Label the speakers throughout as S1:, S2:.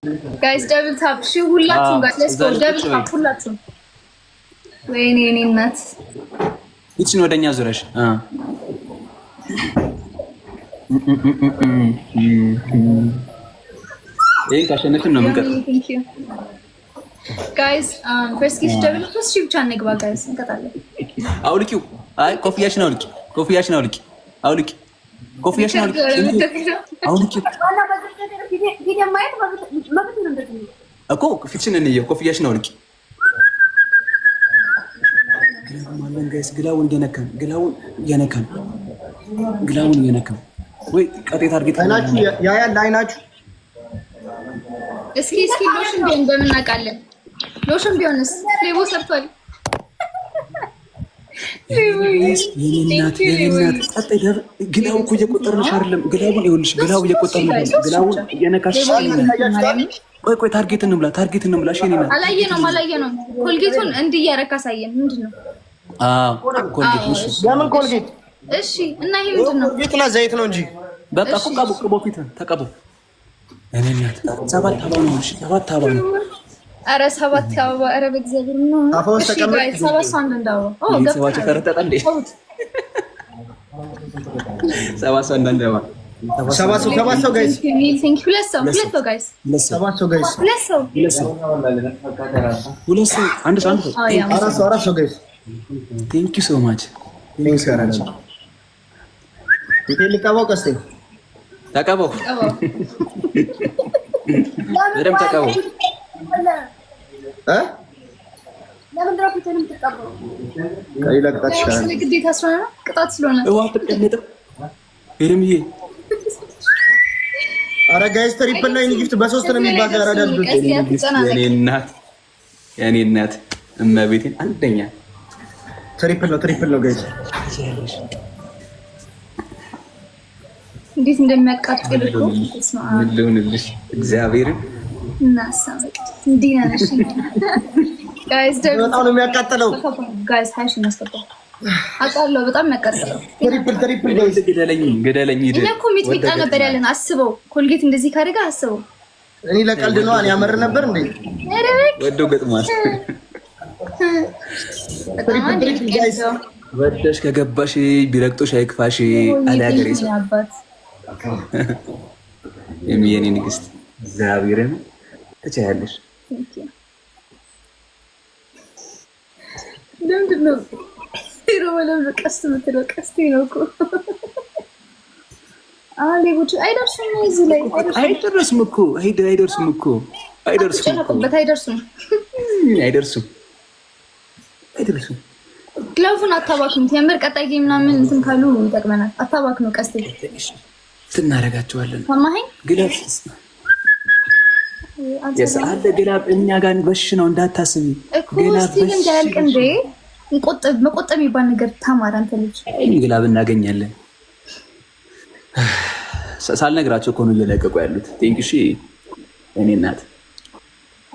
S1: ጋይስ ደብል ታፕ ሺ ሁላችሁም ጋይስ ሌትስ ጎ ደብል ታፕ ሁላችሁም። ወይኔ እኔ እናት
S2: ይቺን ወደኛ ዙረሽ ይሄን ካሸነፍን ነው የምንቀጥለው
S1: ጋይስ። ፈርስት ጊፍት ደብል ፕለስ ሺ ብቻ እንግባ ጋይስ እንቀጣለን።
S2: አውልቂው። አይ ኮፍያሽን አውልቂ፣ ኮፍያሽን አውልቂ፣ አውልቂ፣ ኮፍያሽን አውልቂ፣ አውልቂ እኮ ፊትሽን እንየው። ኮፍያሽን አውልቂ። ማለን ጋይስ ግላውን እየነካን ግላውን እየነካን ግላውን እየነካን ወይ ቀጤት አድርጌት
S3: አይናችሁ ያያል አይናችሁ።
S1: እስኪ ሎሽን ቢሆን እንደምናውቃለን። ሎሽን ቢሆንስ ሌቦ ሰርቷል።
S2: የኔናት ቀጤ ግላው እኮ እየቆጠርንሽ አይደለም። ግላውን ይኸውልሽ፣ ግላው እየቆጠርን ነው። ግላውን እየነካሽ ቆይ ታርጌት እንብላ፣ ታርጌት እንብላ። እሺ እኔና
S1: አላየነውም። ኮልጌቱን እንዲህ እያደረክ አሳየን። ምንድን ነው?
S2: ኮልጌት። እሺ
S3: ለምን ኮልጌት?
S1: እሺ እና ይሄ ምንድን ነው?
S3: ኮልጌትና ዘይት ነው እንጂ
S2: በቃ እኮ ቀቦ ፊትህን ተቀቦ። እኔናት 7 አበባ ነው። እሺ 7 አበባ ነው።
S1: ኧረ 7 አበባ። ኧረ በእግዚአብሔር ነው።
S3: አፈውን ተቀመጥ።
S1: 7 ሳንድ እንዳው
S2: ሰባት ከረጠጣ እንዴ 7 ሳንድ እንዳው
S3: 7 ሰው ጋይስ፣
S1: ሁለት ሰው ጋይስ፣
S3: 7 ሰው ጋይስ፣
S2: ሁለት ሰው አንድ ሰው
S3: አራት ሰው ጋይስ።
S2: ቴንክ ዩ ሶ ማች።
S3: ልቀባው ቀስቴ
S2: ተቀባው፣ በደምብ ተቀባው።
S1: ግዴታ ስለሆነ ቅጣት ስለሆነ
S2: ሄርምዬ።
S3: ኧረ ጋይስ ትሪፕል ላይ ጊፍት በ3 ነው የሚባለው። አራዳ ልጆች
S2: የኔ እናት እመቤቴን አንደኛ
S3: ትሪፕል ነው ጋይስ።
S1: እንዴት እንደሚያቃጥል እኮ
S2: ምን ልሁንልሽ እግዚአብሔርን
S1: እናሳመጥ እንዲህ ነሽ ጋይስ።
S3: በጣም ነው የሚያቃጥለው
S1: ጋይስ። ሃይሽ እናስቀጣው አቃለው በጣም የሚያቃጥለው
S3: ትሪፕል ጋይስ።
S2: ገደለኝ።
S1: እኛ እኮ ሚጥሚጣ ነበር ያለን። አስበው ኮልጌት እንደዚህ ካደረገ አስበው።
S3: እኔ ለቀልድ ነው እኔ ያመር ነበር እንዴ
S2: ወዶ ገጥሟል።
S3: ትሪፕል ጋይስ።
S2: ወደሽ ከገባሽ ቢረግጦሽ አይክፋሽ አለ ሀገሬ ሰው የኔ ንግስት እግዚአብሔርን ትችያለሽ።
S1: ለምንድን ነው ቀስት የምትለው? ቀስቴ ነው እኮ ሌቦች አይደርሱም። እዚህ ላይ
S2: አይደርሱም እኮ አይደርሱም።
S1: ግላፉን አታባክኑት። የምር ቀጣይ ጌም ምናምን እንትን ካሉ ይጠቅመናል። አታባክኑ። ቀስቴ
S2: እናደርጋቸዋለን።
S1: ሰማኸኝ?
S2: ግላፍ አለ ግላፍ እኛ ጋር በሽ ነው እንዳታስቢ።
S1: ግላፍ እንዳያልቅ እንዴ መቆጠብ የሚባል ነገር ተማር አንተ ልጅ።
S2: ግላፍ እናገኛለን። ሳልነግራቸው እኮ ነው እየለቀቁ ያሉት። ቴንክ ሺ እኔ እናት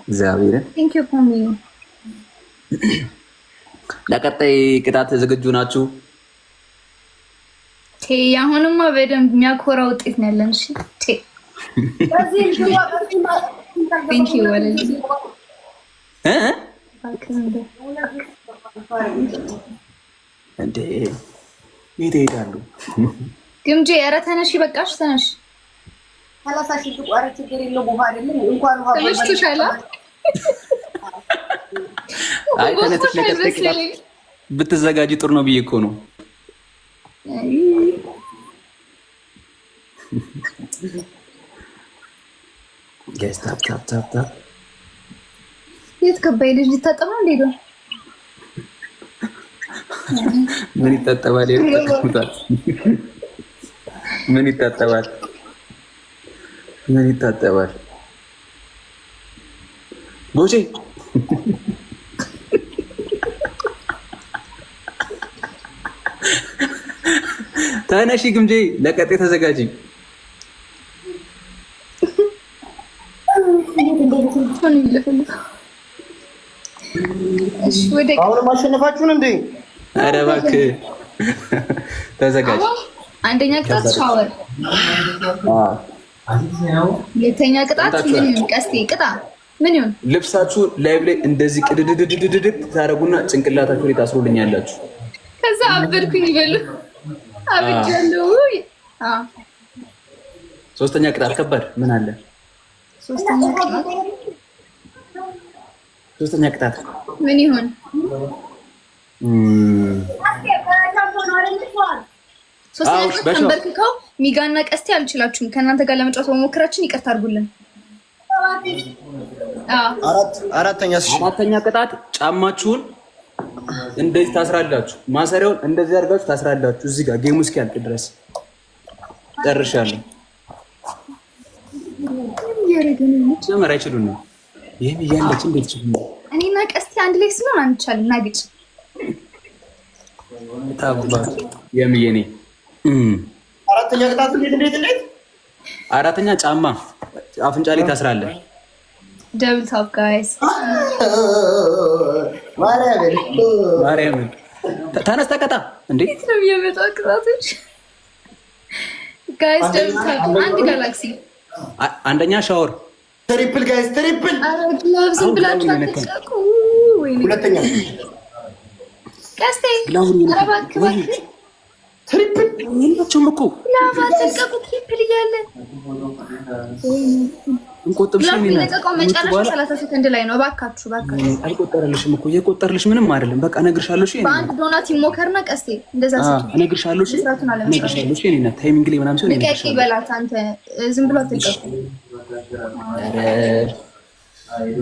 S2: እግዚአብሔርን
S1: ቴንክ ዩ ኮሚ።
S2: ለቀጣይ ቅጣት ዝግጁ ናችሁ?
S1: አሁንማ በደንብ የሚያኮራ ውጤት ነው ያለን። እሺ ቴንክ ዩ ወለል
S2: እንዴ የት ይሄዳሉ?
S1: ግምጄ ኧረ ተነሽ፣ በቃሽ ተነሽ። ተመችቶሻል?
S2: አይ ተነስተሽ ለቀጣይ ቅጣት ብትዘጋጂ ጥሩ ነው ብዬ እኮ ነው። ጋይስ ታፕ
S1: የት ገባይ ልጅ ሊታጠብ ነው እንዴ?
S2: ምን ይታጠባል? ምን ይታጠባል? ቦቼ ተነሺ ግምጄ ለቀጣይ ተዘጋጂ።
S3: አሁን ማሸነፋችሁን እንዴ?
S2: ኧረ እባክህ ተዘጋጅ።
S1: አንደኛ ቅጣት ሻወር የተኛ ቅጣት ምን ይሁን? ቀስቴ ቅጣ ምን ይሁን?
S2: ልብሳችሁ ላይቭ ላይ እንደዚህ ቅድድድድድድ ታረጉና ጭንቅላታችሁ ላይ ታስሩልኛላችሁ።
S1: ከዛ አበድኩኝ ይበሉ አብጃለሁ።
S2: ሶስተኛ ቅጣት ከባድ ምን አለ? ሶስተኛ ቅጣት
S1: ምን ይሁን? ሶስተኛ ቅጣት ተንበርክከው ሚጋና ቀስቴ አልችላችሁም። ከእናንተ ጋር ለመጫወት በመሞከራችን ይቅርታ አድርጉልን።
S2: አራተኛ ቅጣት ጫማችሁን እንደዚህ ታስራላችሁ። ማሰሪያውን እንደዚህ አድርጋችሁ ታስራላችሁ። እዚህ ጋር ጌሙ እስኪያልቅ ድረስ ጨርሻለሁ። ጀመር አይችሉም ነው ይሄን እያለች እንዴት ይችላል?
S1: እኔና ቀስቴ አንድ ላይ ስለሆነ አንቻልም። ናግጭ
S2: ታባቱ የምየኔ
S3: አራተኛ ቅጣት እንዴት
S2: አራተኛ ጫማ አፍንጫ ላይ ታስራለህ።
S1: ደብል ታፕ ጋይስ
S2: ማርያም ተነስ ተቀጣ እንዴ
S1: ነው የሚያመጣው ቅጣቶች ጋይስ። ደብል ታፕ አንድ ጋላክሲ
S2: አንደኛ ሻወር
S3: ትሪፕል ጋይስ ትሪፕል
S1: ግሎቭስን ብላችሁ አትጨቁ።
S3: ሁለተኛ
S1: ቀስቴ አረባክ
S3: ትሪፕል
S2: የላቸውም እኮ
S1: ላቫ ተልቀቁ። ትሪፕል እያለ
S2: እንቆጥብሽም ይላል።
S1: መጨረሻ 30 ሰከንድ ላይ ነው። እባካችሁ
S2: አይቆጠርልሽም እኮ እየቆጠርልሽ ምንም አይደለም። በቃ እነግርሻለሁ። እሺ
S1: በአንድ ዶናት ይሞከርና ቀስቴ እንደዛ
S2: እነግርሻለሁ። እሺ እነግርሻለሁ። እሺ እኔና ታይሚንግ ላይ ምናምን ሲሆን
S1: ልቀቂ በላት አንተ ዝም ብሎ አትልቀቁ።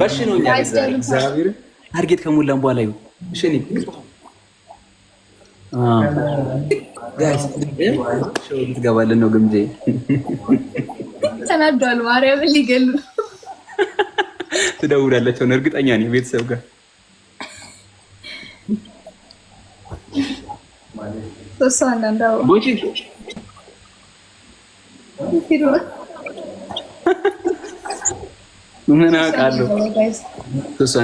S2: በሽ ነው እኛ እግዚአብሔር ታርጌት ከሞላን በኋላ ይሁን። እሺ እኔ ጋይስ ትገባለን ነው ግምጄ
S1: ተናዷል። ማርያም ሊገሉ
S2: ትደውላለች ነው እርግጠኛ ነኝ ቤተሰብ ጋር
S1: ሶስት አንዳንዳው
S2: ቦቺ ምን አውቃለሁ። ሶስት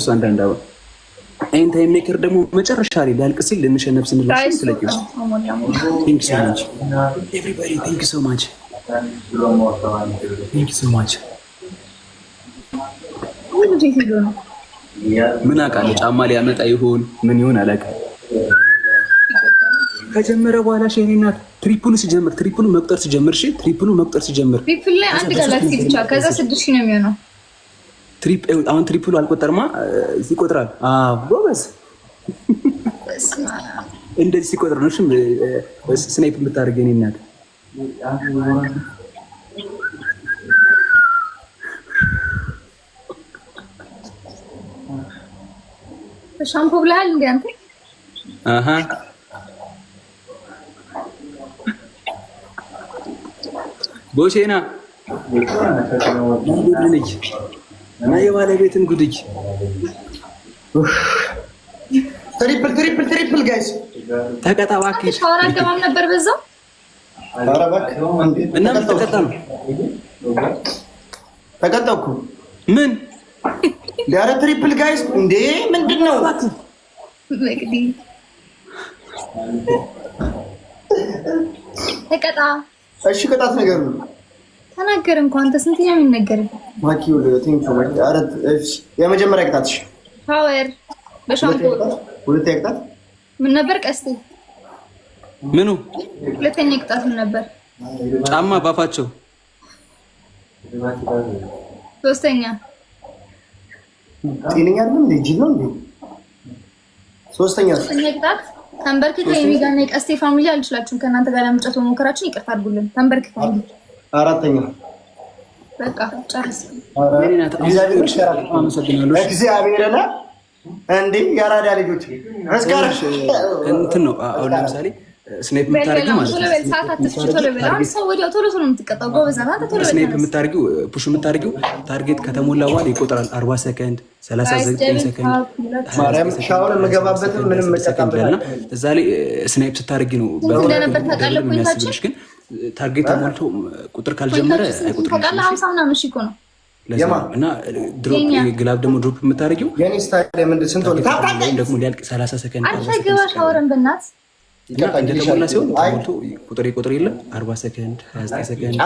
S2: አንዳንዳው አይን ታይም ሜከር ደግሞ መጨረሻ ላይ ሊያልቅ ሲል ልንሸነፍ ስንላችሁ ስለዚህ ቴንክ ዩ ሶ ማች ምን አውቃለሁ። ጫማ ሊያመጣ ይሆን ምን ይሆን አላውቅም። ከጀመረ በኋላ ሸኔና ትሪፕሉ ሲጀምር ትሪፕሉ መቁጠር ሲጀምር
S1: ትሪፕል ላይ አንድ ጋላክሲ ብቻ ከዛ 6000 ነው የሚሆነው።
S2: አሁን ትሪፕሉ አልቆጠርማ ይቆጥራል። ጎበዝ እንደዚህ ሲቆጥር ነው። እሺ ስናይፕ የምታደርግ የኔ እናት
S1: ሻምፖ ብለሃል እንዴ አንተ?
S2: ቦቼና እና የባለቤትን ጉድጅ
S3: ትሪፕል ጋይስ
S2: ተቀጣ እባክህ።
S1: ሻወር አልገባም ነበር በዛው
S2: እና ምን ተቀጣ ነው?
S3: ተቀጣኩ
S2: ምን
S3: ዳረ ትሪፕል ጋይስ እንዴ ምንድነው?
S1: ተቀጣ።
S3: እሺ ቅጣት ነገር ነው
S1: ተናገር እንኳን አንተ ስንት ነው የሚነገር?
S3: ማኪው ለቲንክ ማለት አረት እሺ የመጀመሪያ ቅጣትሽ
S1: ፓወር በሻምፖ
S3: ሁለተኛ ቅጣት
S1: ምን ነበር? ቀስቴ
S2: ምኑ?
S1: ሁለተኛ ቅጣት ምን ነበር?
S2: ጫማ ባፋቸው።
S1: ሶስተኛ
S3: ጤነኛ አይደለም እንዴ? ጅል ነው እንዴ? ሶስተኛ
S1: ቅጣት ተንበርክከ የሚጋና የቀስቴ ፋሚሊ አልችላችሁም። ከእናንተ ጋር ለመጫወት በመሞከራችን ይቅርታ አድርጉልን። ተንበርክከ
S3: አራተኛ
S1: በቃ ጨርስ።
S3: እግዚአብሔርና እንዴ ያራዳ ልጆች እስካር
S2: እንትን ነው። አሁን ለምሳሌ ስናይፕ የምታደርጊው ማለት ነው። ስናይፕ የምታደርጊው ፑሽ የምታደርጊው ታርጌት ከተሞላ በኋላ ይቆጥራል። 40 ሰከንድ 39 ሰከንድ
S3: ማርያም ሻውን የምገባበት ምንም መጨቃበልና
S2: እዛ ላይ ስናይፕ ስታደርጊ ነው የሚያስብልሽ። ግን ታርጌት ተሞልቶ ቁጥር ካልጀመረ አይቆጥርም። እና ድሮፕ ግላብ ደግሞ ድሮፕ የምታደርጊው
S3: የኔ ስታይል ምንድን ስንት ሆነ?
S2: ደግሞ ሊያልቅ 30 ሰከንድ
S1: አልፈግባ ሻወርን በእናት
S2: እንደተሞላ ሲሆን ሞልቶ ቁጥር የለም 40 ሰከንድ 29 ሰከንድ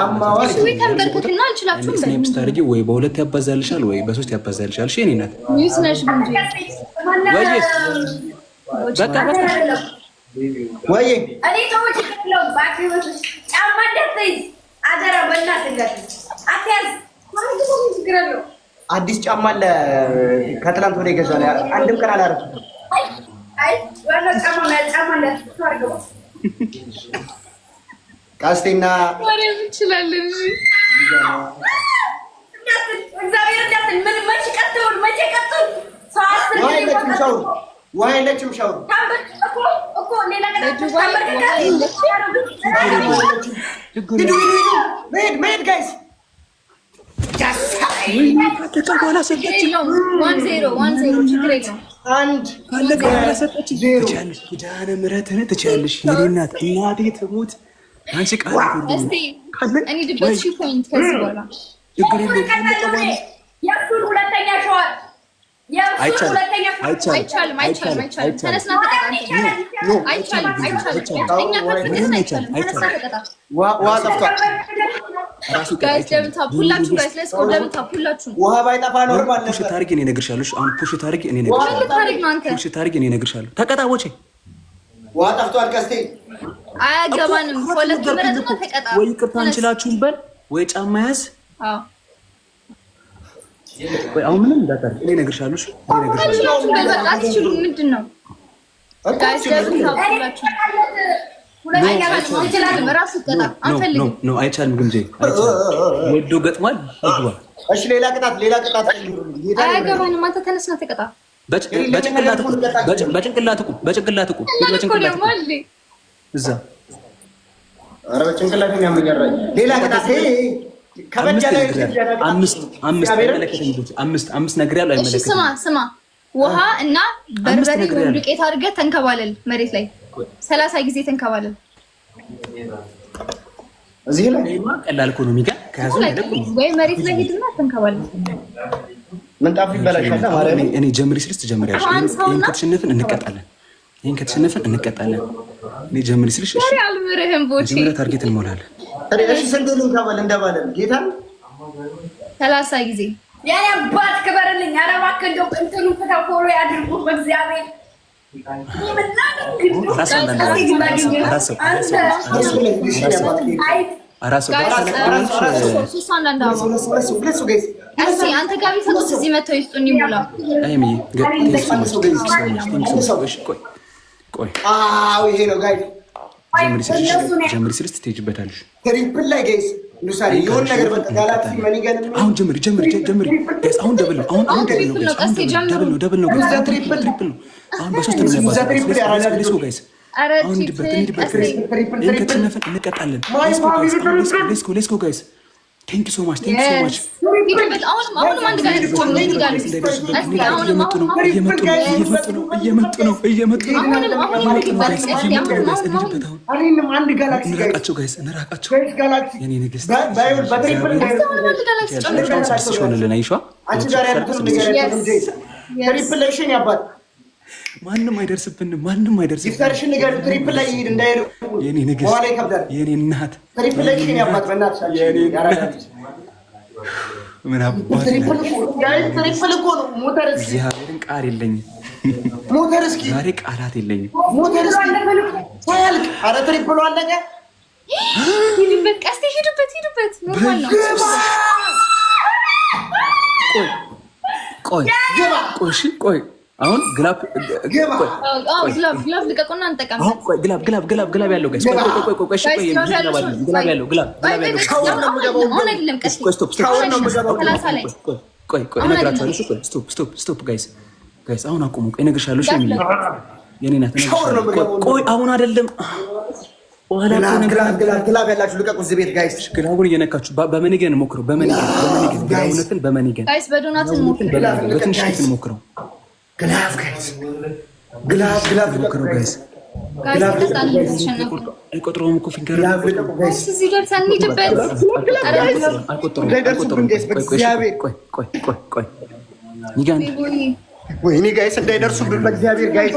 S1: ተንበርክክና አልችላችሁም
S2: ስናፕ ስታደርጊ ወይ በሁለት ያባዛልሻል ወይ በሶስት ያባዛልሻል። እሺ እኔ ናት
S1: ሚስነሽ እንጂ
S2: በቃ
S3: ወይ
S4: እኔ ተውጭ ነው ባክሪዎች ጫማ ደፍይዝ አደራ በእናትህ አትያዝ። ማለት ነው ይግረው
S3: አዲስ ጫማ አለ ከትላንት ወደ ገዛው አንድም ቀን አላረኩትም።
S4: አይ ወላ ጫማ ለታርገው
S3: ካስቴና
S1: ወሬ እንችላለን።
S4: እግዚአብሔር እንዳትን ምን መቼ ቀጥል ሰዓት
S3: ዋይ ለችም ሻው
S4: እኮ ሌላ ሜድ ጋይስ
S2: ተቀበላ ሰጠች
S1: 10 ችግር የለውም።
S3: አንድ
S2: አለቀ ሰጠች። ትቻለሽ ኪዳነ ምሕረትን ትቻለሽ። የኔ እናት እናቴ ትሙት አንቺ ቃል
S1: እስቲ እኔ ድበት ፖይንት ከዚህ በኋላ
S2: ችግር የለውም።
S4: የእሱን ሁለተኛ ሸዋል
S1: አይቻልም። ተነስና ተቀጣ። አይቻልም። እኛ ከፍተን አይቻልም። ተነስና ተቀጣ።
S3: ውሃ ጠፍቷል።
S1: ጋይስ ደምታ ሁላችሁ ጋይስ ለስ ኮ ደምታ ሁላችሁ
S3: ውሃ ባይጠፋ ኖርማል ነበር።
S2: ፑሽ ታርጊ እኔ እነግርሻለሁ። አሁን ፑሽ ታርጊ እኔ እነግርሻለሁ። ፑሽ ታርጊ እኔ እነግርሻለሁ። ተቀጣ ወጪ
S3: ውሃ ጠፍቷል። ቀስቴ
S1: አያገባንም። ሁለት ምረት ነው ተቀጣ።
S2: ወይ ይቅርታ እንችላችሁን በል ወይ ጫማ ያዝ።
S1: አዎ
S2: ወይ አሁን ምንም እንዳታርጊ እኔ እነግርሻለሁ። እኔ እነግርሻለሁ።
S1: በቃ አትችሉ። ምንድነው ጋይስ ደምታ ሁላችሁ
S2: ኖ አይቻልም። ግምጄ ወዶ ገጥሟል። አይግባ።
S3: እሺ ሌላ ቅጣት
S1: አያገባንም። አንተ ተነስና ተቀጣ።
S2: በጭንቅላት ቁም እዛ
S3: ኧረ በጭንቅላት ያመኛል። ሌላ ቅጣት
S2: አምስት ነገር ያለው አይመለከትም።
S1: ስማ ውሃ እና በርበሬ ዱቄት አድርገህ ተንከባለል መሬት ላይ 30 ጊዜ ተንከባለል።
S3: እዚህ ላይ
S2: ቀላል እኮ ነው። ሚጋ ከያዙ
S1: ወይ መሬት ላይ ሄድና ተንከባለል።
S3: ምንጣፍ ይበላሻል።
S2: እኔ ጀምሪ ስልስ ትጀምሪያለሽ። ይሄን ከተሸነፍን እንቀጣለን። እኔ ጀምሪ ስልሽ እሺ
S1: አልምርህም። ቦቼ
S2: ጀምሪ ታርጌት እንሞላለን።
S3: እሺ ስንት እንከባል እንደባለን ጌታ
S1: 30 ጊዜ
S4: ያኔ አባት ክበርልኝ። ኧረ እባክህ እንደው እንትኑን ፍታው ፎሎ ያድርጉ በእግዚአብሔር አንተ ጋር ቢሰጡት እዚህ መተው ይስጡኝ ይሙላ።
S3: ይሄ ነው ጋይ
S2: ጀምሪ ስልስ ትሄጂበታለሽ።
S3: ትሪፕል ላይ ጋይስ ሉሳሪ የሆነ ነገር በቃ ጋላክሲ መኒገን
S2: አሁን ጀምሪ ጋይስ። አሁን ደብል ነው። አሁን ደብል ነው። ትሪፕል ነው። አሁን በሶስት ነው ያባዛው ጋይስ። አሁን እንሂድበት ከተሸነፍን እንቀጣለን። ሌትስ ጎ ጋይስ። ቴንክ ዩ ሶ ማች
S1: አሁንም አንድ ጋር
S2: እንራቃቸው ጋይስ፣ እንራቃቸው የኔ ንግስት ማንም አይደርስብንም።
S3: ትሪፕል ላይ ይሄድ እንዳይሄዱ
S2: የኔ ንግስት የኔ እናት ምን አባት እግዚአብሔርን ቃል የለኝም።
S3: ሞተር እስኪ
S2: ዛሬ ቃላት የለኝም።
S3: ሞተር እስኪ ሳያልቅ ኧረ ትሪፕሉ አለቀ።
S1: ሂዱበት፣ ቀስቴ ሂዱበት። ኖርማል ነው።
S2: ቆይ አሁን ግላብ
S1: ልቀቁና እንጠቀም።
S2: ግላብ ያለው ጋይስ ስቶፕ ጋይስ አሁን አቁሙ። ቆይ እነግርሻለሁ። የኔ ናት። ቆይ አሁን አይደለም
S3: ግላብ ያላችሁ ልቀቁ። እዚህ ቤት ጋይስ
S2: ግላቡን እየነካችሁ በመኒገን ሞክረው። በመኒገን
S1: ጋይስ በዶናትን
S2: በትንሽ ሞክረው።
S3: ግላብ
S2: ሞክረው ጋይስ። አይቆጥረውም እኮ ፊንገር
S1: እዚህ ደርሰን እንሂድበት።
S3: ወይኔ ጋይስ እንዳይደርሱብን በእግዚአብሔር ጋይስ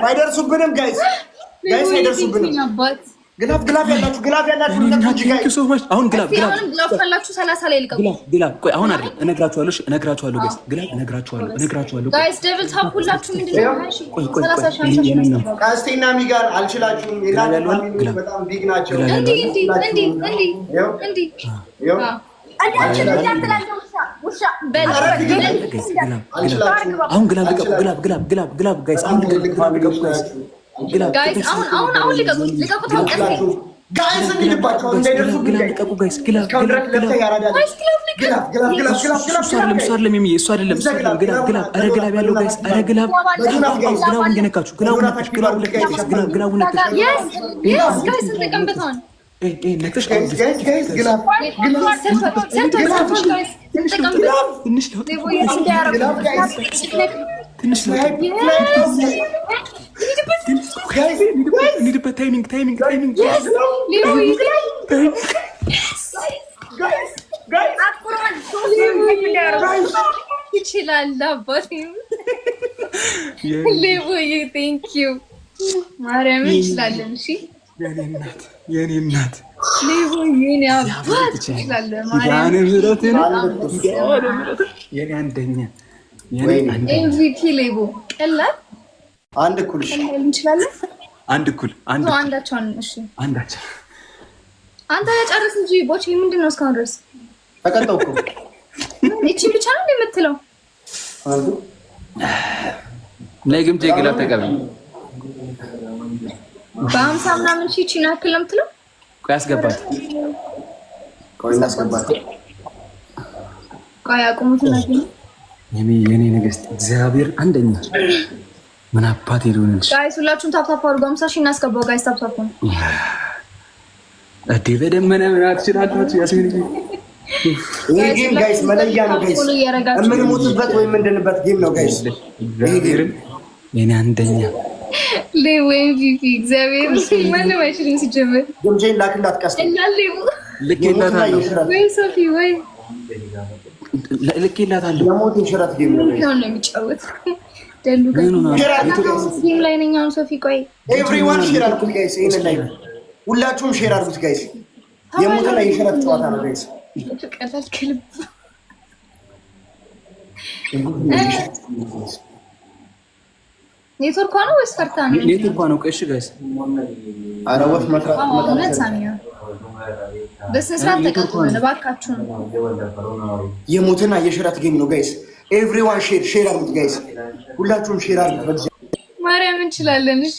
S3: አይደርሱብንም ጋይስ አይደርሱብንም። ግላፍ ያላችሁ
S2: አሁን ግላፍ
S1: ካላችሁ 30 ላይ ልቀቁ።
S2: ቆይ አሁን አይደል እነግራችኋለሁ ጋይስ ግላፍ እነግራችኋለሁ
S1: ጋይስ ደብል ታፕ ሁላችሁ ምንድነው?
S3: ቀስቴና ሚጋር አልችላችሁም። በጣም ቢግ ናቸው።
S2: አሁን ግላፍ ጋይስ አሁን
S1: ልቀቁት።
S3: ጋይስ እንሂድባቸው እንዳይደርሱብን ጋይስ ታይሚንግ
S1: ይችላል አባቴ ሌቦዬ ቴንክ ዩ ማርያም እንችላለን። እሺ
S2: የኔ እናት
S1: ሌቦዬ የኔ አባት እንችላለን። ማርያም
S2: የኔ አንደኛ
S1: ኤምቪፒ ሌቦ ቀላል
S3: አንድ እኩል
S1: እንችላለን።
S2: አንዳቸውን
S1: እሺ አንዳቸው አንተ ጨርስ እንጂ ቦቼ ምንድን ነው እስካሁን ድረስ
S3: ተቀጣው እኮ
S1: እቺን ብቻ ነው የምትለው?
S3: አንዱ
S2: ለግም ጀግላ ተቀበል
S1: በአምሳ ምናምን ሺህ እቺን ያክል ነው የምትለው?
S2: ቆይ አስገባት
S1: ቆይ አቁሙት ነው
S2: የኔ ንግስት እግዚአብሔር አንደኛ ምን አባት ይሉንልሽ
S1: ጋይስ ሁላችሁም ታፕታፕ አድርጉ። 50 ሺህ እናስገባው ጋይስ ታፕታፕ ነው
S2: አዴ በደመነ ምናት ይችላልታችሁ ያስሚን
S3: ይሄ ጌም ጋይስ መለያ ነው ጋይስ የምንሞትበት ወይ ምንድንበት ጌም ነው ጋይስ
S2: እግዚአብሔርን የኔ አንደኛ
S1: ሌው ኤምቪፒ እግዚአብሔር ማንም አይችልም ሲጀምር
S3: ግምጄን ላክላት ቀስት
S1: እና ሌው
S2: ልኬላታለሁ
S1: ወይ ሶፊ ወይ
S2: ልኬላታለሁ
S3: የሞት ሽረት ጌም ነው
S1: ነው የሚጫወት ደሉ ጌም ላይ ነኝ አሁን ሶፊ ቆይ
S3: ኤቭሪዋን ሼር አድርጉት ጋይስ ይሄን ላይ ሁላችሁም ሼር አድርጉት ጋይስ የሞትና የሽረት ጨዋታ ነው ጋይስ
S1: ቀላል ክልብ ኔትወርክ ነው ወይስ ፈርታ ነው?
S2: ኔትወርክ ነው። እሺ ጋይስ
S3: ኧረ ወፍ መስራት
S1: በስንት ተቀጥቷል እባካችሁ
S3: የሞትና የሽረት ጌም ነው ጋይስ ኤቭሪዋን ሼር አድርጉት ጋይስ ሁላችሁም ሼር አድርጉት
S1: ማርያም እንችላለን እሺ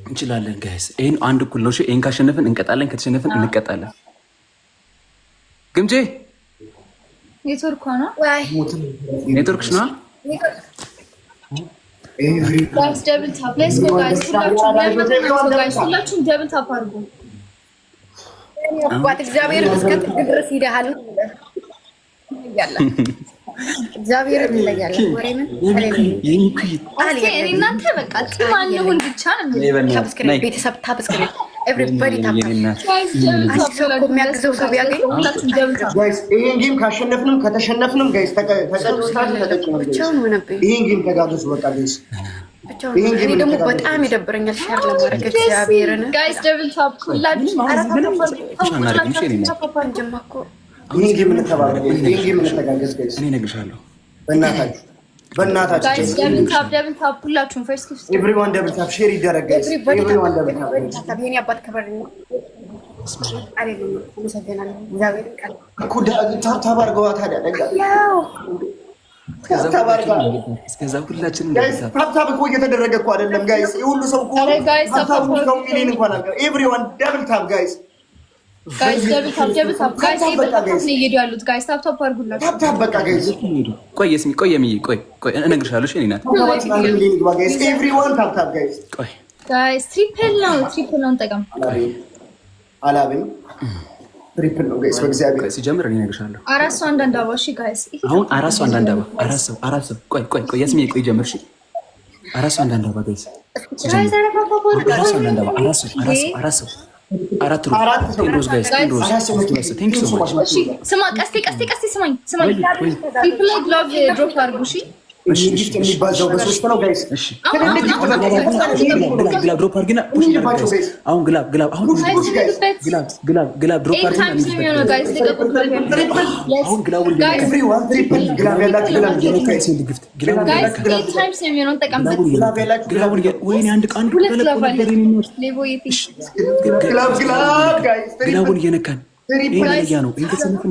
S2: እንችላለን ጋይስ ይሄን አንድ እኩል ነው እሺ ይሄን ካሸነፍን እንቀጣለን ከተሸነፍን እንቀጣለን ግምጄ
S1: ኔትወርክ ነው
S2: ኔትወርክሽ ነው
S1: ጋይስ ደብል ታፕ ሌትስ ጎ ጋይስ ሁላችሁም ደብል ታፕ አድርጉ
S4: አባት እግዚአብሔር እስከ ጥግ ድረስ ይደሃል ያላ እግዚአብሔር ይለያል ወሬምን
S1: አለ እናንተ በቃ ማን ነው ብቻ ነው
S4: ሰብስክራይብ ቤተሰብ ታብስክራይብ ኤቭሪባዲ ታፕ አስሰው የሚያግዘው ሰው ያገኝ
S3: ጋይስ ይሄን ጌም ካሸነፍንም ከተሸነፍንም ጋይስ ተቀጥታችሁ ተቀጥታችሁ ይሄን ጌም ተጋግዙ በቃ ጋይስ
S4: ይሄን ጌም ደግሞ በጣም ይደብረኛል ሼር ለማድረግ እግዚአብሔርን
S1: ጋይስ ደብል ታፕ ሁላችሁ
S3: ይሄን ጌም እንተባበረ ይሄን ጌም እንተጋገዝ ጋይስ
S2: እኔ እነግርሻለሁ
S3: በእናታችሁ
S1: ጋይስ ደብል ታፕ ሁላችሁም ፈርስት ጊፍት
S3: ኤቭሪዋን ደብል ታፕ ሼር ይደረግ ጋይስ ኤቭሪዋን ደብል ታፕ
S4: የኔ አባት ከበርኝ አይደለም መሰገናለሁ እግዚአብሔርን ቃል
S3: እኮ ታፕ አድርገዋ ታዲያ ደጋ ያው
S2: እስከዛ ሁላችንም
S3: ጋይስ ታፕ እኮ እየተደረገ እኮ አይደለም ጋይስ የሁሉ ሰው እኮ ታፕ ነው ሚሊዮን እንኳን አልቀር ኤቭሪዋን ደብል ታፕ ጋይስ
S1: ጋይስ ደብል ታፕ ጋይስ በጣም ነው እየሄዱ ጋይስ ታፕ አድርጉላችሁ
S3: ታፕ በቃ ጋይስ
S2: ቆይ እስሚ ቆይ የሚይ ቆይ እነግርሻለሁ እሺ እኔ ናት
S3: ጋይስ ኤቭሪዋን ታፕ ጋይስ
S2: ቆይ
S1: ጋይስ ትሪፕል ነው እንጠቀም
S3: አላበኝ ትሪፕል ነው ጋይስ በእግዚአብሔር
S2: ሲጀምር እኔ እነግርሻለሁ
S1: አራት ሰው አንዳንድ አበባ እሺ ጋይስ
S2: አሁን አራት ሰው አንዳንድ አበባ አራት ሰው ቆይ እስሚ ቆይ ጀምር እሺ አራት ሰው አንዳንድ አበባ ጋይስ አራት ሰው አራት ሮዝ ጋይስ
S1: ስማ ቀስቴ ስማኝ ትሪፕል ግሎቭ ድሮፕ አድርጉ እሺ
S3: ጊፍት የሚባዛው በ3 ነው ጋይስ።
S2: እሺ ግላብ ድሮፕ አድርጊና አሁን ግላብ አሁን ግላብ ድሮፕ አድርጊና አሁን ግላቡን
S3: ኤቭሪዋን ትሪፕል ግላብ ያላችሁ
S2: ወይኔ አንድ ቃንዱ ግላቡን እየነካን ይሄ ነው እንተሰንፍ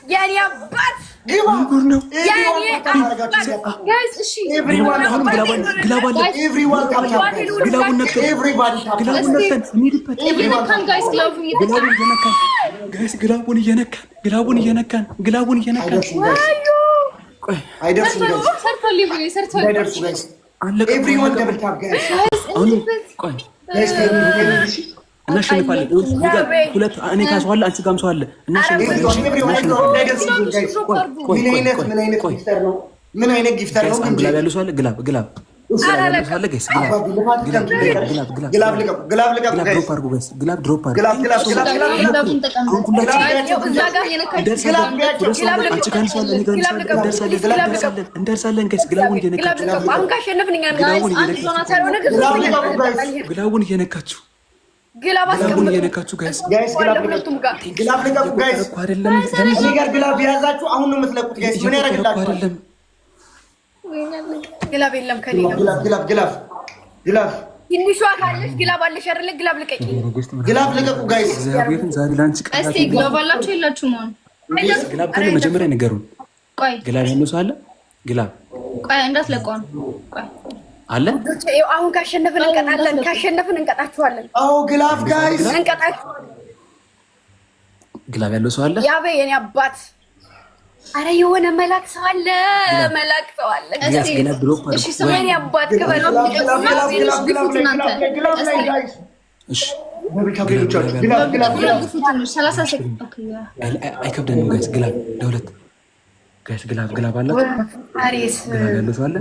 S4: የኔ አባት
S2: ግላቡን እየነካን እናሸንፋለን። ሁለት እኔ ካስዋለ አንቺ ጋም ሰው አለ። እናሸንፋለን።
S3: ምን አይነት ጊፍተር ነው?
S2: ግላብ ያለው ሰው አለ። ግላብ ድሮፕ እንደርሳለን። ግላቡን እየነካችሁ ግላቡን እየነካችሁ ጋይስ
S3: ግላብ ልቀቁ ጋይስ። ግላብ የያዛችሁ አሁን ነው የምትለቁት ጋይስ። ምን ያደርግላችኋል? አይደለም
S4: ግላብ የለም ከኔ
S3: ግላብ
S4: ትንሿ ካለሽ ግላብ አለሽ አይደለ? ግላብ ልቀቂ፣
S3: ግላብ ልቀቁ ጋይስ።
S2: እግዚአብሔርን ዛሬ ላንቺ
S1: እስቲ ግላብ አላችሁ የላችሁም? አሁን
S2: ግላብ ካለ መጀመሪያ ንገሩን።
S1: ቆይ
S2: ግላብ ያለው ሰው አለ? ግላብ
S1: ቆይ እንዳትለቀው። ቆይ
S2: አለ
S4: አሁን ካሸነፍን እንቀጣለን። ካሸነፍን እንቀጣችኋለን።
S3: አዎ ግላብ ጋይስ
S4: እንቀጣችኋለን።
S2: ግላብ ያለው ሰው አለ?
S4: ያቤ የኔ አባት አረ የሆነ መላክ ሰው አለ። መላክ ሰው አለ።
S2: እሺ ግላብ ድሮፕ
S4: እሺ ሰማኝ አባት ከበለው
S2: አይከብደንም ጋይስ። ግላብ ለሁለት ጋይስ ግላብ አለ።
S4: አሪስ
S2: ግላብ ያለው ሰው አለ?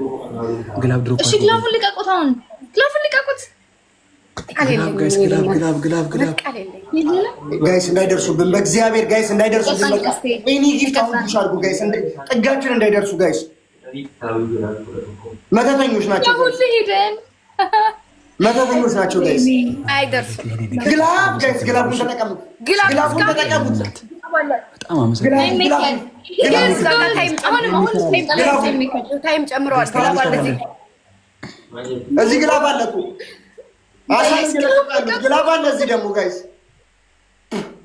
S2: ግላብ ድሮፕ
S1: እሺ ግላቡን ልቀቁት። አሁን ግላቡን ልቀቁት
S2: ጋይስ። ግላብ
S3: ጋይስ እንዳይደርሱብን፣ በእግዚአብሔር ጋይስ እንዳይደርሱብን። በቃ እኔ ጊፍት አሁን ፑሽ አድርጉ ጋይስ፣ ጥጋችን እንዳይደርሱ ጋይስ። መተተኞች ናቸው መተተኞች ናቸው ጋይስ።
S4: አይደርሱም።
S3: ግላብ ጋይስ ግላቡን ተጠቀሙት። ግላቡን ተጠቀሙት።
S2: በጣም አመሰግናለሁ።
S4: ታይም ጨምረዋል።
S3: እዚህ ግላብ አለ እኮ ግላብ አለ እዚህ ደግሞ ጋይስ።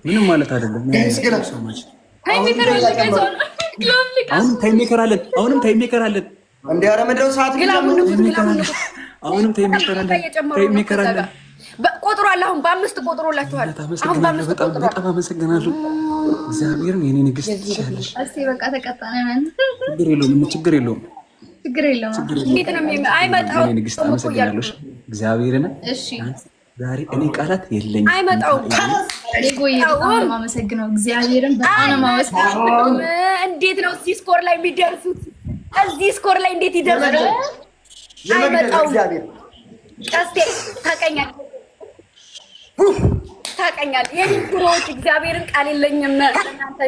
S2: ምንም ማለት አይደለም። አሁንም ታይም ሜከር አለን።
S3: እንደ ኧረ ምንድን ነው ሰዓት
S2: አሁንም ታይም ሜከር አለን።
S4: ቆጥሯል። አሁን በ5 ቆጥሮላችኋል።
S2: በጣም አመሰግናለሁ። እግዚአብሔርን የኔ ንግስት ትችያለሽ።
S1: እስቲ በቃ ተቀጣነን።
S2: ችግር የለውም።
S4: እንዴት ነው አይመጣው?
S2: ንግስት አመሰግናለሁ። እግዚአብሔርን
S1: እሺ
S2: ዛሬ እኔ ቃላት የለኝም።
S4: አይመጣውም።
S1: በጣም አመሰግነው። እግዚአብሔርን በጣም አመሰግነው።
S4: እንዴት ነው እዚህ ስኮር ላይ የሚደርሱት? እዚህ ስኮር ላይ እንዴት ይደርሳሉ? አይመጣውም። ቀስቴ ታውቀኛለህ። የኔ ኩሮዎች እግዚአብሔርን ቃል የለኝም። እናንተ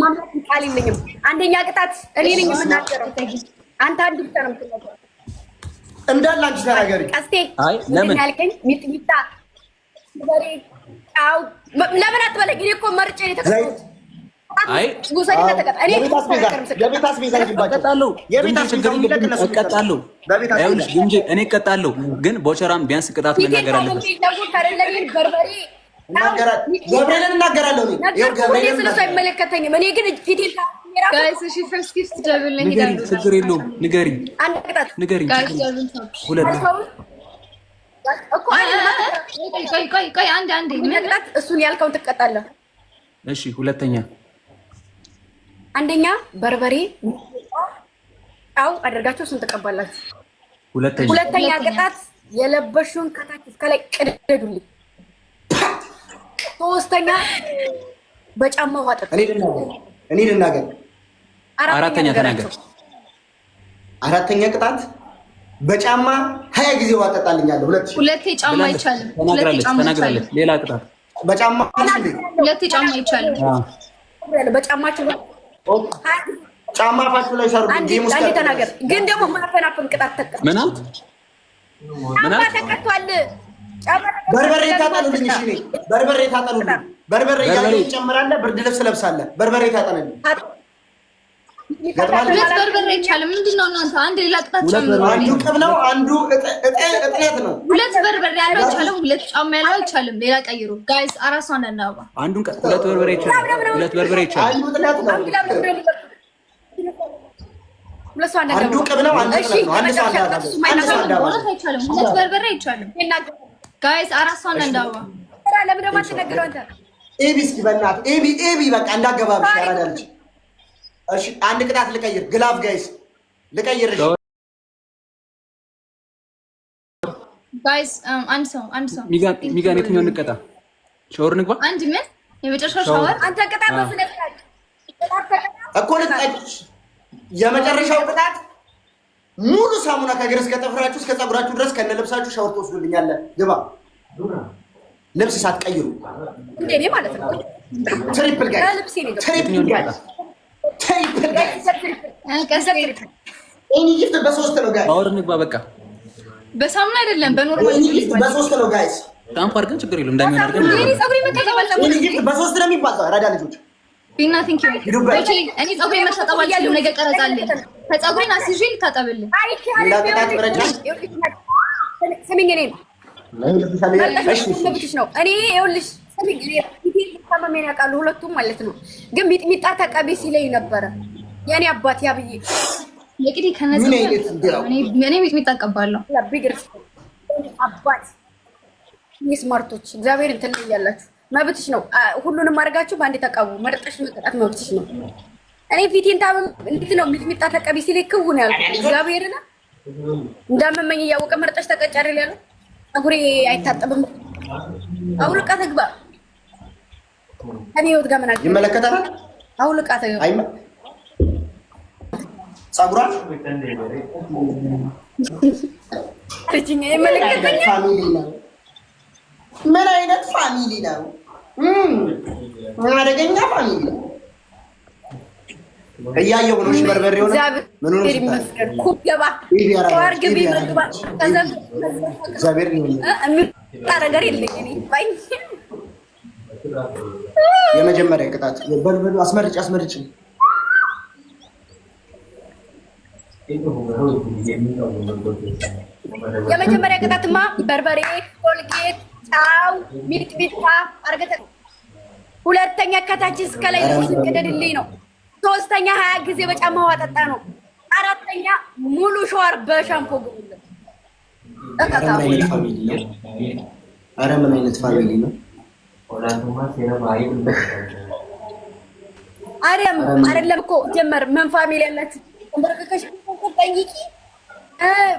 S4: ማምለክ ቃል የለኝም። አንደኛ ቅጣት እኔ ነኝ የምናገረው። አንተ አንድ ብቻ ነው የምትናገረው።
S3: እንዳለ አንቺ ተናገሪ።
S4: ቀስቴ ለምን ያልከኝ? ሚጥሚጣ በሬ አው ለምን አትበለኝ? እኔ እኮ መርጬ ነው የተቀጣሁት። አይ ጉሳይና ተቀጣ። እኔ
S3: የቤት አስቤዛ ይባላል። የቤት አስቤዛ
S2: እቀጣለሁ። አይውልሽ እንጂ እኔ እቀጣለሁ። ግን ቦቸራም ቢያንስ ቅጣት መናገር አለበት።
S4: በርበሬ
S3: ገብርኤልን እናገራለሁ።
S4: ገብርኤል ስለሱ አይመለከተኝም። እኔ ግን ፊቴን
S1: ጋይስ እሺ ፈርስት ጊፍት ደብል ነው ሄዳለሁ።
S2: ችግር የለውም። ንገሪኝ
S1: ጋይስ ደብል
S2: ሁለት
S1: ቆይ አንዴ
S4: ቅጣት እሱን ያልከውን ትቀጣለህ።
S2: እሺ ሁለተኛ
S4: አንደኛ በርበሬ አው አደርጋችሁ እሱን ትቀባላችሁ። ሁለተኛ ቅጣት የለበሽውን ከታች እስከ ላይ ቅደዱልኝ። ሶስተኛ በጫማ ውሃ ጠጡ።
S3: እኔ ልናገር።
S2: አራተኛ ተናገር።
S3: አራተኛ ቅጣት በጫማ 20 ጊዜ ውሃ ጠጣልኛለሁ።
S1: ሁለቴ ጫማ አይቻልም። ሁለቴ ጫማ አይቻልም።
S2: ሌላ ቅጣት
S3: በጫማ
S1: ሁለቴ ጫማ አይቻልም።
S4: በጫማችሁ
S3: ጫማ ፋችሁ ላይ ሰርጉ
S4: አንዴ ተናገር። ግን ደግሞ ማፈናፈን ቅጣት ተቀጣ።
S2: ምን አልክ?
S4: ጫማ ተቀጥቷል።
S3: በርበሬ ታጠኑልኝ። እሺ ነኝ በርበሬ ታጠኑልኝ። በርበሬ ያለው ይጨምራል። ብርድ ልብስ ለብሳለህ። በርበሬ ታጠኑልኝ።
S1: ሁለት በርበሬ አይቻልም። ምንድነው እናንተ? አንድ ሌላ ቅጣት ጨምሩ።
S3: አንዱ ቅብ ነው፣ አንዱ እጥነት ነው።
S1: ሁለት በርበሬ ያለው አይቻልም። ሁለት ጫማ ያለው አይቻልም። ሌላ ቀይሩ ጋይስ። አራሷ እንደናባ
S2: አንዱን ሁለት በርበሬ አይቻልም። ሁለት በርበሬ አይቻልም።
S3: አንዱ እጥነት ነው። አንዱ ቅብ ነው፣ አንዱ እጥነት ነው። አንድ ሰው አንዳባ
S1: አይቻልም። ሁለት በርበሬ አይቻልም ጋይስ። አራሷ እንደናባ
S4: ለምን ደግሞ አትነግረው አንተ?
S3: ኤቢ እስኪ በእናትህ ኤቢ በቃ እንዳገባብሽ ያራዳልሽ። እሺ አንድ ቅጣት ልቀይር። ግላፍ ጋይስ ልቀይር። እሺ
S1: ጋይስ አንድ ሰው
S2: ሚጋን የትኛውን እንቀጣ? ሻወር ንግባ።
S1: አንድ ምን የመጨረሻው ሻወር
S4: አንተ ቅጣት መስለህ
S3: እኮ ልትቀጭ። የመጨረሻው ቅጣት ሙሉ ሳሙና ከእግር እስከ ጥፍራችሁ እስከ ፀጉራችሁ ድረስ ከነ ልብሳችሁ ሻወር ትወስዱልኛለህ። ግባ ልብስ ሳትቀይሩ
S4: እንደኔ ማለት ነው።
S3: ትሪፕል ጋይስ ትሪፕል ጋይስ ኢንጂፕት በሶስት ነው ጋይስ።
S2: ሻወር ንግባ በቃ።
S1: በሳሙና አይደለም በኖርማል
S3: ኢንጂፕት በሶስት ነው ጋይስ።
S2: ታምፓ አድርገን ችግር የለውም እንዳይሆን አድርገን
S1: እኔ ፀጉሬ መታጠብ
S3: ኢንጂፕት በሶስት ነው የሚባለው። አራዳ ልጆች
S1: ቢና ቲንክ ዩ እኔ ፀጉሬ መታጠብ አልችልም። ነገ ቀረጻለሁ። ከፀጉሬን አስይዤ ልታጠብልኝ።
S3: ሌላ ቅጣት ምረጫ
S4: ስሚኝ እኔ ነው እኔ ይኸውልሽ ስሚኝ ታመመኝ ያውቃሉ ሁለቱም ማለት ነው። ግን ሚጥሚጣ ተቀቢ ሲለኝ ነበረ የኔ አባት ያብዬ
S1: ለቅዲ ከነዚህ እኔ ሚጥሚጣ እቀባለሁ።
S4: ቢግርስ አባት ስማርቶች እግዚአብሔር እንትን ያላችሁ መብትሽ ነው። ሁሉንም አድርጋችሁ በአንዴ ተቀቡ። መርጠሽ መቀጣት መብትሽ ነው። እኔ ፊቴን ታመም እንዴት ነው ሚጥሚጣ ተቀቢ ሲለኝ ክው ነው ያልኩት። እግዚአብሔርና እንዳመመኝ እያወቀ መርጠሽ ተቀጫሪ ያለው ፀጉሬ አይታጠብም። አውልቃ ተግባ እኔ ህይወት ጋር ምን አገናኘው?
S3: ይመለከታል።
S4: አውልቃ ተግባ
S3: ፀጉሯን
S4: ልጅኛ ይመለከተኛል።
S3: ምን አይነት ፋሚሊ ነው? አደገኛ ፋሚሊ ነው። እያየሁ ነው። እሺ በርበሬው ነው ምን ሆነ?
S4: ይመስገን ኩገባ ወርግቢ ምግባ
S3: እግዚአብሔር
S4: ነገር የለኝ እኔ ባይ
S3: የመጀመሪያ ቅጣት በርበሬ አስመርጭ
S4: የመጀመሪያ ቅጣትማ በርበሬ፣ ኮልጌት፣ ጫው፣ ሚጥሚጣ አርገተ። ሁለተኛ ከታች እስከ ላይ ቅደድልኝ ነው። ሶስተኛ 20 ጊዜ በጫማ ውሃ ጠጣ ነው። አራተኛ ሙሉ ሻወር በሻምፖ ግቡለት።
S3: ኧረ ምን አይነት ፋሚሊ ነው?
S4: አይደለም እኮ ጀመር ምን ፋሚሊ ያላችሁ እንደርከከሽ ጠይቂ።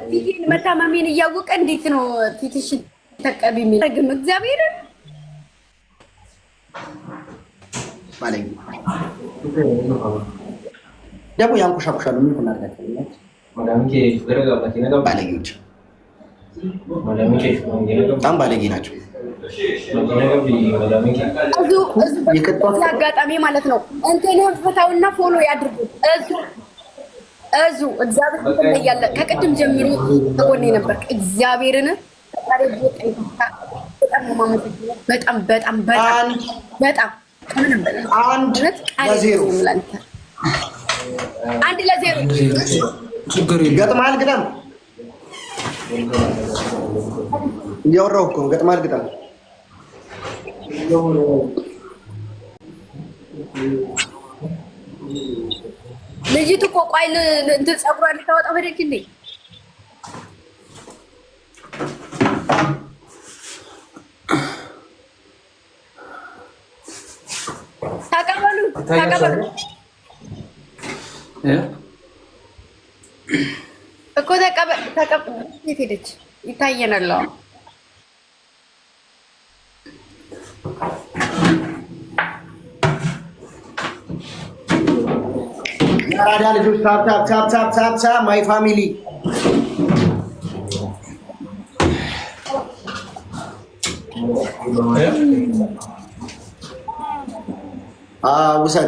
S4: ፊቴን መታመሜን እያወቀ እንዴት ነው ፊትሽን ተቀቢ የሚያደርግም? እግዚአብሔር
S3: ማለት ደግሞ ያንቆሻቆሻሉ። ምን እናደርጋለን? ባለጌዎች በጣም ባለጌ ናቸው።
S4: አጋጣሚ ማለት ነው። እንትንህን ፍታውና ፎሎ ያድርጉ። እዙ እግዚአብሔር ያለ ከቅድም ጀምሮ ተቆኔ ነበር። እግዚአብሔርን በጣም በጣም በጣም በጣም አንድ ለዜሮ
S3: ገጥማል። ግጠም እያወራሁ እኮ ነው። ገጥማል ግጠም
S4: ልጅቱ እኮ ቆይ እንትን ፀጉሯን ልታወጣው ሄደች እንዴ? ተቀበሉ። እኮ ተቀበ የት ሄደች? ይታየናል።
S3: አራዳ ልጆች ታፕ ማይ ፋሚሊ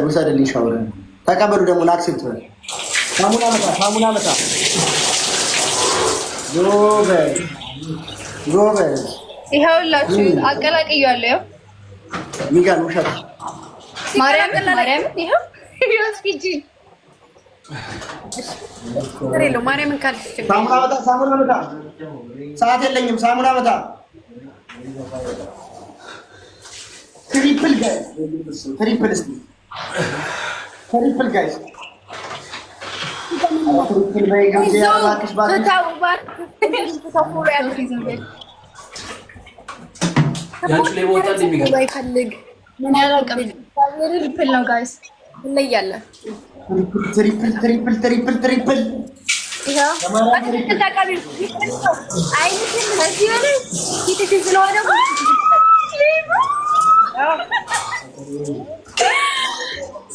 S3: ውሰድልኝ ሻወር ተቀበሉ። ደግሞ ላክሴፕት በል ሳሙና መታ ጎበዝ
S1: ይኸውላችሁ አቀላቅያለሁ።
S3: የሚገርም ውሸት
S1: ማርያም ይኸው እስኪ
S4: ማርያምን ካልሽ
S3: ሳሙና መታ ሰዓት የለኝም። ሳሙና መታ ትሪፕል ጋይስ ትሪፕል ጋይስ
S1: ትሪፕል ነው ጋይስ
S4: እንለያለን።
S3: ትሪፕል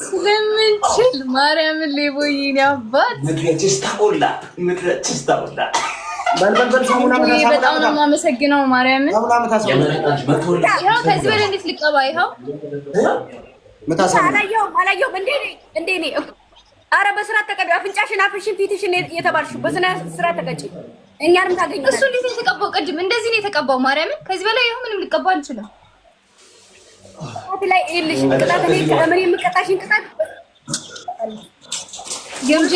S1: ስለምንችል ማርያምን ሌቦዬን ያባት በጣም ነው የማመሰግነው ማርያምን። ይኸው ከዚህ በላይ እንዴት ልቀባ? ይኸው
S4: አላየሁም እንዴ እኔ ኧረ በስርዓት ተቀቢ። አፍንጫሽን፣ አፍሽን፣ ፊትሽን የተባልሽው በስነ ስርዓት ተቀጪ። እኛንም ታገኛለሽ።
S1: እሱ እንዴት ነው የተቀባው? ቅድም እንደዚህ ነው የተቀባው። ማርያምን ከዚህ በላይ ይኸው ምንም ልቀባ አልችልም።
S4: ላይ ይልሽ ቅጣት እኔ ከምን የምቀጣሽን ቅጣት
S1: ገምጄ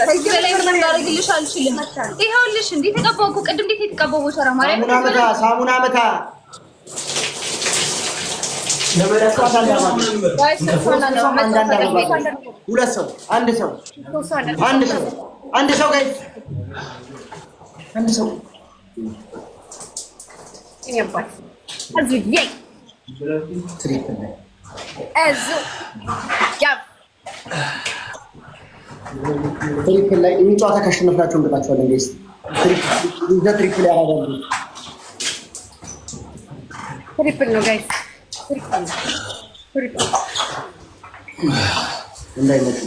S1: ከዚህ በላይ ምንም ላደርግልሽ አልችልም። ይኸውልሽ እንዴ የተቀባው እኮ ቅድም እንዴት የተቀባው ቦቸራ ማርያምን
S3: ሳሙና መታ ሁለት ሰው አንድ ሰው ጋይስ አንድ ሰው ትሪፕል ላይ የሚጫወታ ካሸነፍናቸው እንቀጣቸዋለን ጋይስ። ትሪፕል ያደርጋሉ።
S4: ትሪፕል ነው ጋይስ።
S3: እንዳይመጡ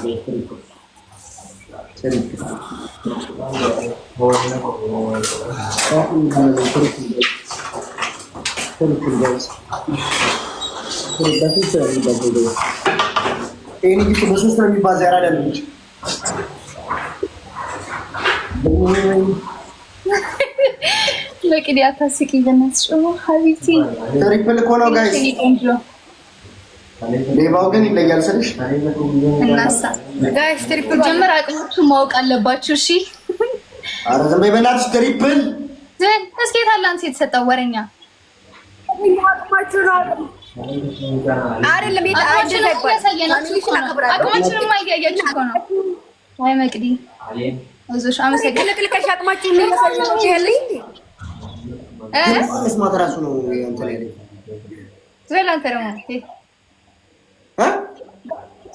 S3: በሶስት ነው የሚባዛ ያራዳ ልጅ
S1: በቅዲ አታስቂኝ በእናትሽ ሀቢቲ
S3: ትሪፕል እኮ ነው ጋይስ። ሌባው ግን ይለያል ስልሽ
S1: እናሳ ጋይስ ትሪፕል ጀምር አቅማችሁ ማወቅ አለባችሁ። እሺ
S3: ኧረ ዝም በይ በእናትሽ። ትሪፕል
S1: ዘን እስኪ ታላንት የተሰጠው ወረኛ
S4: አቅማችሁ ነው አይደለም?
S1: አቅማችንን ማያያችሁ እኮ ነው። አይ መቅዲ እዞሽ አመሰግናለሁ።
S4: ልክልከሽ አቅማችሁን እያሳያችሁ ያለኝ
S3: መስማት እራሱ ነው እንትን ያለኝ።
S1: ዝም አንተ ደግሞ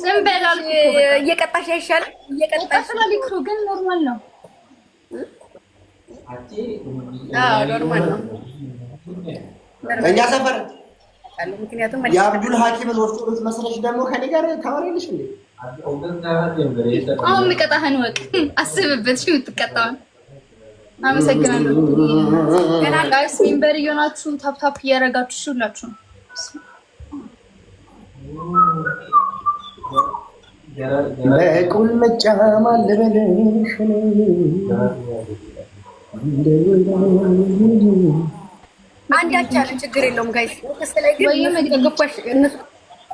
S1: ዝም በል አልኩህ እኮ
S4: እየቀጣሽ አይሻልም? እየቀጣሽ
S1: እኮ ግን ኖርማል ነው።
S4: አዎ ኖርማል ነው።
S3: እኛ ሰፈር
S4: ምክንያቱም
S3: የአብዱል ሀኪምን ወፍጮ ቤት መስለሽ ደግሞ ከኔ ጋር ታወሪያለሽ እንዴ?
S1: አሁን የሚቀጣህን ወቅ አስብበት። እሺ የምትቀጣውን አመሰግናለሁ። ገና ጋይስ ሜምበር እየሆናችሁ ታፕታፕ እያደረጋችሁ እሺ ሁላችሁ
S3: በቁልምጫ ማን ልበልሽ
S4: አንዳች ያለ ችግር የለውም ጋይስ። ስለዚህ ግን ገባሽ እነሱ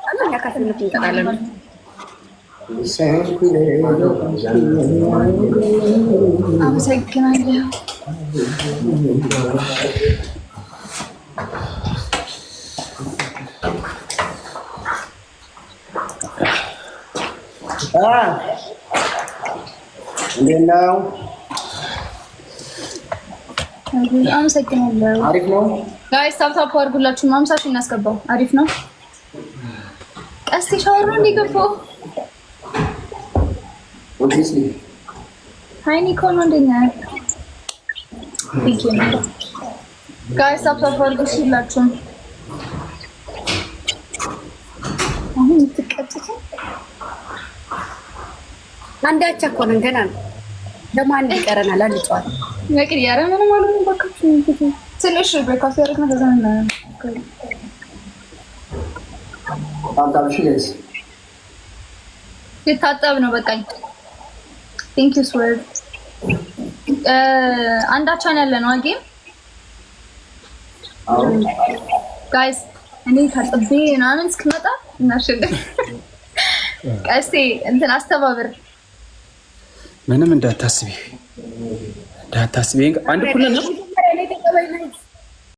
S4: አላህ ያካተልኩ እንቀጣለን።
S1: አመሰግናለሁ።
S3: እንዴት ነው?
S1: አመሰግናለሁ።
S3: አሪፍ ነው
S1: ጋይስ ታፕታፕ አድርጉላችሁ። 50 ሺህ እናስገባው። አሪፍ ነው። ቀስቲ ሻወር ነው እንዲገባው
S3: ኦብቪስሊ
S1: ሃይኒ ኮን እንደኛ ጋይስ አብሳብ አድርጉሽ ሁላችሁም። አሁን ትቀጥታ
S4: አንዳቻ እኮ ነን ገና ነው። ደግሞ አንድ ይቀረናል። አንድ ጨዋታ
S1: ነቅል ያረ ምንም አልሆነም። ባካችሁ ትንሽ ብሬክአውት ያደረግነው ከዛ ነው።
S3: ታምታምሽ ጋይስ
S1: የታጠብ ነው በቃኝ። ቴንክ ዩ ስዌር አንዳቻን ያለ ነው ጌም ጋይስ። እኔ ታጥቤ ምናምን እስክመጣ እናሸንፍ። ቀስቴ እንትን አስተባብር።
S2: ምንም እንዳታስቢ አንድ ኩልና